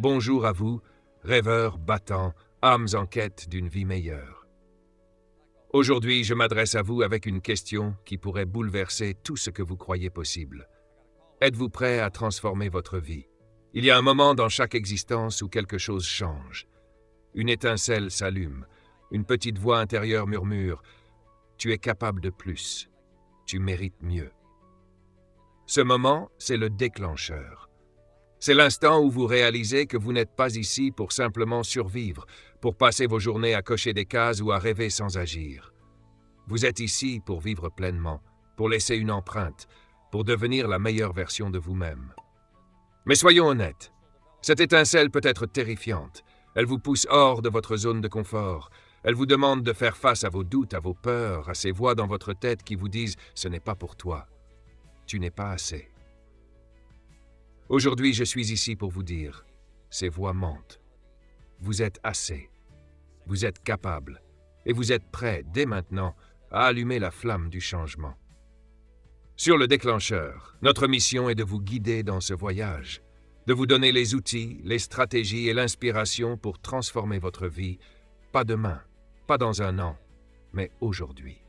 Bonjour à vous, rêveurs, battants, âmes en quête d'une vie meilleure. Aujourd'hui, je m'adresse à vous avec une question qui pourrait bouleverser tout ce que vous croyez possible. Êtes-vous prêt à transformer votre vie? Il y a un moment dans chaque existence où quelque chose change. Une étincelle s'allume, une petite voix intérieure murmure « Tu es capable de plus, tu mérites mieux ». Ce moment, c'est le déclencheur. C'est l'instant où vous réalisez que vous n'êtes pas ici pour simplement survivre, pour passer vos journées à cocher des cases ou à rêver sans agir. Vous êtes ici pour vivre pleinement, pour laisser une empreinte, pour devenir la meilleure version de vous-même. Mais soyons honnêtes, cette étincelle peut être terrifiante. Elle vous pousse hors de votre zone de confort. Elle vous demande de faire face à vos doutes, à vos peurs, à ces voix dans votre tête qui vous disent « ce n'est pas pour toi ». Tu n'es pas assez. Aujourd'hui, je suis ici pour vous dire, ces voix mentent. Vous êtes assez. Vous êtes capable. Et vous êtes prêt, dès maintenant, à allumer la flamme du changement. Sur le déclencheur, notre mission est de vous guider dans ce voyage, de vous donner les outils, les stratégies et l'inspiration pour transformer votre vie, pas demain, pas dans un an, mais aujourd'hui.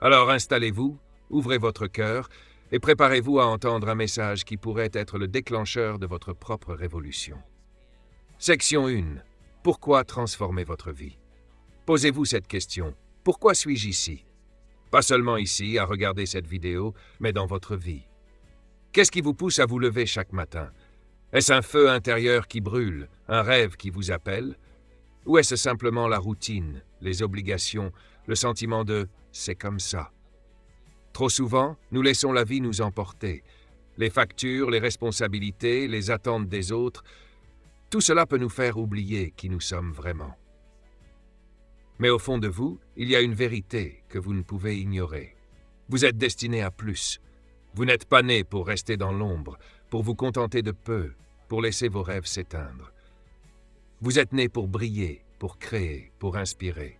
Alors installez-vous, ouvrez votre cœur et préparez-vous à entendre un message qui pourrait être le déclencheur de votre propre révolution. Section 1. Pourquoi transformer votre vie? Posez-vous cette question. Pourquoi suis-je ici? Pas seulement ici, à regarder cette vidéo, mais dans votre vie. Qu'est-ce qui vous pousse à vous lever chaque matin? Est-ce un feu intérieur qui brûle, un rêve qui vous appelle? Ou est-ce simplement la routine, les obligations, le sentiment de « c'est comme ça ». Trop souvent, nous laissons la vie nous emporter. Les factures, les responsabilités, les attentes des autres, tout cela peut nous faire oublier qui nous sommes vraiment. Mais au fond de vous, il y a une vérité que vous ne pouvez ignorer. Vous êtes destiné à plus. Vous n'êtes pas né pour rester dans l'ombre, pour vous contenter de peu, pour laisser vos rêves s'éteindre. Vous êtes né pour briller, pour créer, pour inspirer.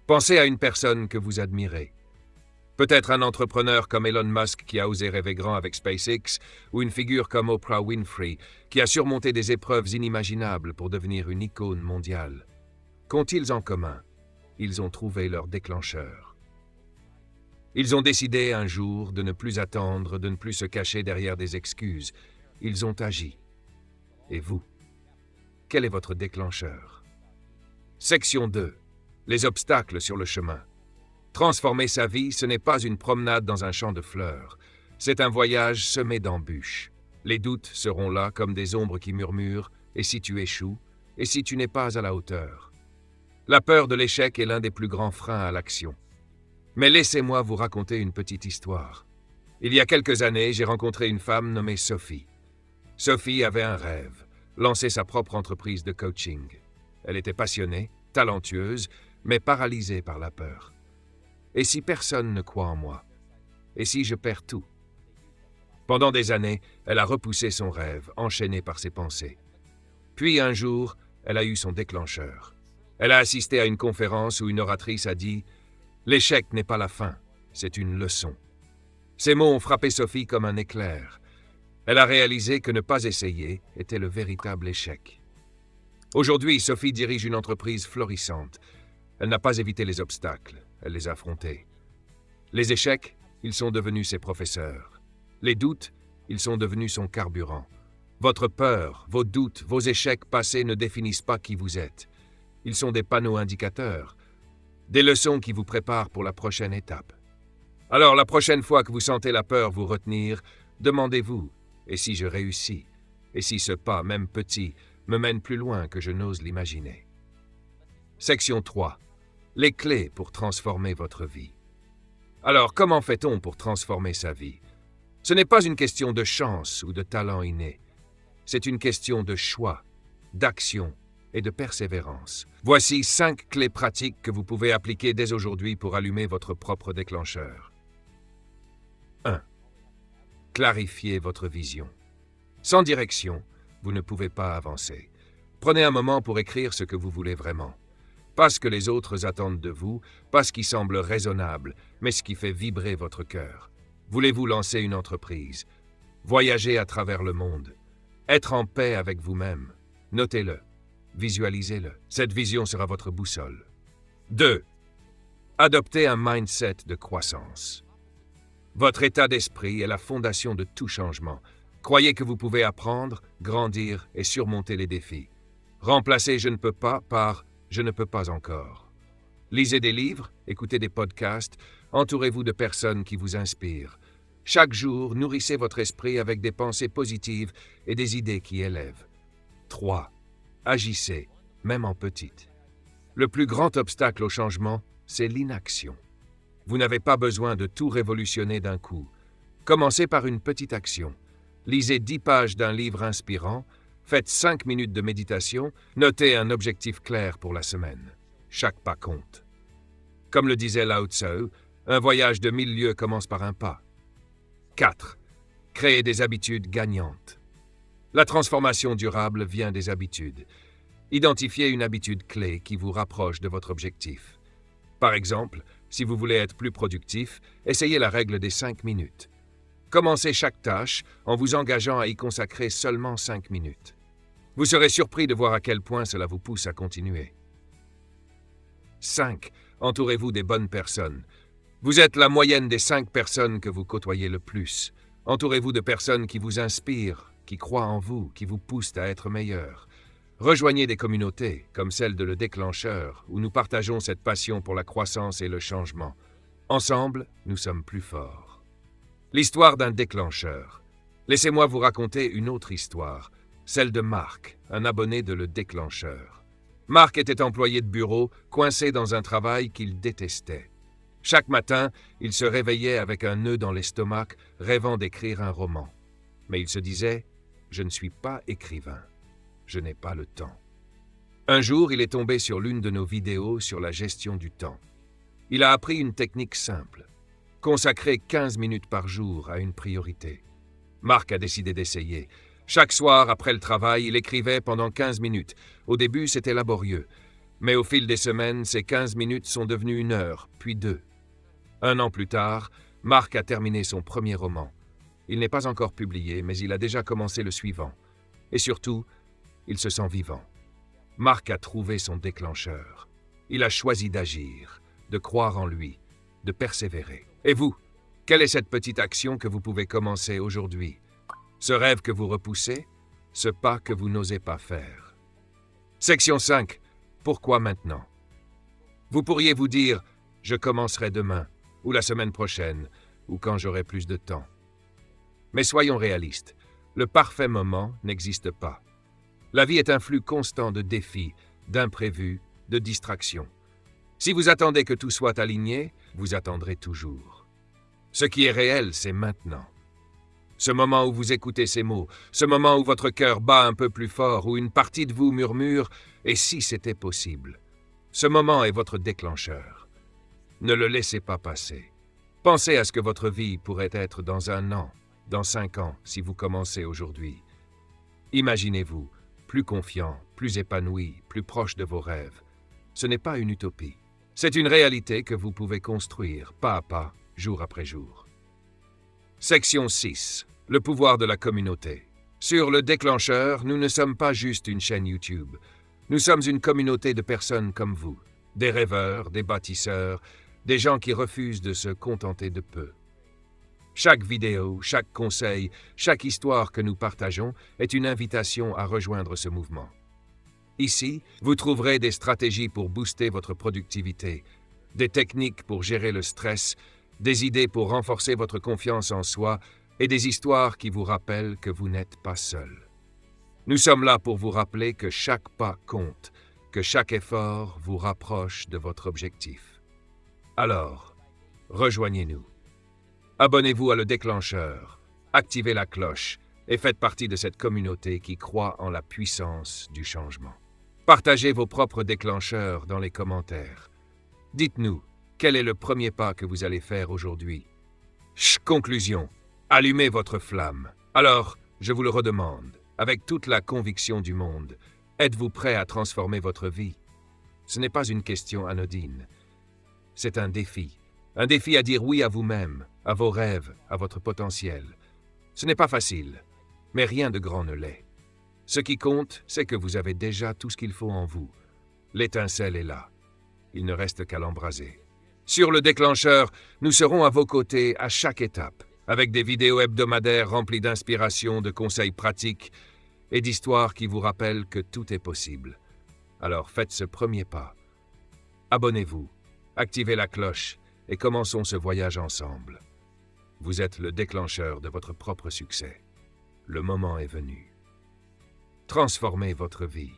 Pensez à une personne que vous admirez. Peut-être un entrepreneur comme Elon Musk qui a osé rêver grand avec SpaceX, ou une figure comme Oprah Winfrey qui a surmonté des épreuves inimaginables pour devenir une icône mondiale. Qu'ont-ils en commun? Ils ont trouvé leur déclencheur. Ils ont décidé un jour de ne plus attendre, de ne plus se cacher derrière des excuses. Ils ont agi. Et vous? Quel est votre déclencheur? Section 2. Les obstacles sur le chemin. Transformer sa vie, ce n'est pas une promenade dans un champ de fleurs. C'est un voyage semé d'embûches. Les doutes seront là comme des ombres qui murmurent « et si tu échoues? Et si tu n'es pas à la hauteur ?» La peur de l'échec est l'un des plus grands freins à l'action. Mais laissez-moi vous raconter une petite histoire. Il y a quelques années, j'ai rencontré une femme nommée Sophie. Sophie avait un rêve, lancer sa propre entreprise de coaching. Elle était passionnée, talentueuse, mais paralysée par la peur. Et si personne ne croit en moi? Et si je perds tout? Pendant des années, elle a repoussé son rêve, enchaînée par ses pensées. Puis un jour, elle a eu son déclencheur. Elle a assisté à une conférence où une oratrice a dit « L'échec n'est pas la fin, c'est une leçon ». Ces mots ont frappé Sophie comme un éclair. Elle a réalisé que ne pas essayer était le véritable échec. Aujourd'hui, Sophie dirige une entreprise florissante. Elle n'a pas évité les obstacles, elle les a affrontés. Les échecs, ils sont devenus ses professeurs. Les doutes, ils sont devenus son carburant. Votre peur, vos doutes, vos échecs passés ne définissent pas qui vous êtes. Ils sont des panneaux indicateurs, des leçons qui vous préparent pour la prochaine étape. Alors, la prochaine fois que vous sentez la peur vous retenir, demandez-vous, et si je réussis? Et si ce pas, même petit, me mène plus loin que je n'ose l'imaginer? Section 3. Les clés pour transformer votre vie. Alors, comment fait-on pour transformer sa vie? Ce n'est pas une question de chance ou de talent inné. C'est une question de choix, d'action et de persévérance. Voici 5 clés pratiques que vous pouvez appliquer dès aujourd'hui pour allumer votre propre déclencheur. 1. Clarifiez votre vision. Sans direction, vous ne pouvez pas avancer. Prenez un moment pour écrire ce que vous voulez vraiment. Pas ce que les autres attendent de vous, pas ce qui semble raisonnable, mais ce qui fait vibrer votre cœur. Voulez-vous lancer une entreprise? Voyager à travers le monde? Être en paix avec vous-même. Notez-le. Visualisez-le. Cette vision sera votre boussole. 2. Adoptez un mindset de croissance. Votre état d'esprit est la fondation de tout changement. Croyez que vous pouvez apprendre, grandir et surmonter les défis. Remplacez « je ne peux pas » par « je ne peux pas encore ». Lisez des livres, écoutez des podcasts, entourez-vous de personnes qui vous inspirent. Chaque jour, nourrissez votre esprit avec des pensées positives et des idées qui élèvent. 3. Agissez, même en petite. Le plus grand obstacle au changement, c'est l'inaction. Vous n'avez pas besoin de tout révolutionner d'un coup. Commencez par une petite action. Lisez 10 pages d'un livre inspirant, faites 5 minutes de méditation, notez un objectif clair pour la semaine. Chaque pas compte. Comme le disait Lao Tzu, un voyage de 1000 lieues commence par un pas. 4. Créez des habitudes gagnantes. La transformation durable vient des habitudes. Identifiez une habitude clé qui vous rapproche de votre objectif. Par exemple, si vous voulez être plus productif, essayez la règle des 5 minutes. Commencez chaque tâche en vous engageant à y consacrer seulement 5 minutes. Vous serez surpris de voir à quel point cela vous pousse à continuer. 5. Entourez-vous des bonnes personnes. Vous êtes la moyenne des 5 personnes que vous côtoyez le plus. Entourez-vous de personnes qui vous inspirent, qui croient en vous, qui vous poussent à être meilleur. Rejoignez des communautés, comme celle de Le Déclencheur, où nous partageons cette passion pour la croissance et le changement. Ensemble, nous sommes plus forts. L'histoire d'un déclencheur. Laissez-moi vous raconter une autre histoire, celle de Marc, un abonné de Le Déclencheur. Marc était employé de bureau, coincé dans un travail qu'il détestait. Chaque matin, il se réveillait avec un nœud dans l'estomac, rêvant d'écrire un roman. Mais il se disait « Je ne suis pas écrivain. Je n'ai pas le temps. » Un jour, il est tombé sur l'une de nos vidéos sur la gestion du temps. Il a appris une technique simple. Consacrer 15 minutes par jour à une priorité. Marc a décidé d'essayer. Chaque soir, après le travail, il écrivait pendant 15 minutes. Au début, c'était laborieux. Mais au fil des semaines, ces 15 minutes sont devenues 1 heure, puis 2. 1 an plus tard, Marc a terminé son premier roman. Il n'est pas encore publié, mais il a déjà commencé le suivant. Et surtout, il se sent vivant. Marc a trouvé son déclencheur. Il a choisi d'agir, de croire en lui, de persévérer. Et vous, quelle est cette petite action que vous pouvez commencer aujourd'hui? Ce rêve que vous repoussez? Ce pas que vous n'osez pas faire? Section 5. Pourquoi maintenant? Vous pourriez vous dire « Je commencerai demain, ou la semaine prochaine, ou quand j'aurai plus de temps. » Mais soyons réalistes, le parfait moment n'existe pas. La vie est un flux constant de défis, d'imprévus, de distractions. Si vous attendez que tout soit aligné, vous attendrez toujours. Ce qui est réel, c'est maintenant. Ce moment où vous écoutez ces mots, ce moment où votre cœur bat un peu plus fort, où une partie de vous murmure « Et si c'était possible ?» Ce moment est votre déclencheur. Ne le laissez pas passer. Pensez à ce que votre vie pourrait être dans 1 an, dans 5 ans, si vous commencez aujourd'hui. Imaginez-vous, plus confiant, plus épanoui, plus proche de vos rêves. Ce n'est pas une utopie. C'est une réalité que vous pouvez construire, pas à pas, jour après jour. Section 6. Le pouvoir de la communauté. Sur Le Déclencheur, nous ne sommes pas juste une chaîne YouTube. Nous sommes une communauté de personnes comme vous. Des rêveurs, des bâtisseurs, des gens qui refusent de se contenter de peu. Chaque vidéo, chaque conseil, chaque histoire que nous partageons est une invitation à rejoindre ce mouvement. Ici, vous trouverez des stratégies pour booster votre productivité, des techniques pour gérer le stress, des idées pour renforcer votre confiance en soi et des histoires qui vous rappellent que vous n'êtes pas seul. Nous sommes là pour vous rappeler que chaque pas compte, que chaque effort vous rapproche de votre objectif. Alors, rejoignez-nous. Abonnez-vous à Le Déclencheur, activez la cloche et faites partie de cette communauté qui croit en la puissance du changement. Partagez vos propres déclencheurs dans les commentaires. Dites-nous, quel est le premier pas que vous allez faire aujourd'hui? Conclusion. Allumez votre flamme. Alors, je vous le redemande, avec toute la conviction du monde, êtes-vous prêt à transformer votre vie? Ce n'est pas une question anodine. C'est un défi à dire oui à vous-même, à vos rêves, à votre potentiel. Ce n'est pas facile, mais rien de grand ne l'est. Ce qui compte, c'est que vous avez déjà tout ce qu'il faut en vous. L'étincelle est là. Il ne reste qu'à l'embraser. Sur le déclencheur, nous serons à vos côtés à chaque étape, avec des vidéos hebdomadaires remplies d'inspiration, de conseils pratiques et d'histoires qui vous rappellent que tout est possible. Alors faites ce premier pas. Abonnez-vous, activez la cloche et commençons ce voyage ensemble. Vous êtes le déclencheur de votre propre succès. Le moment est venu. Transformez votre vie.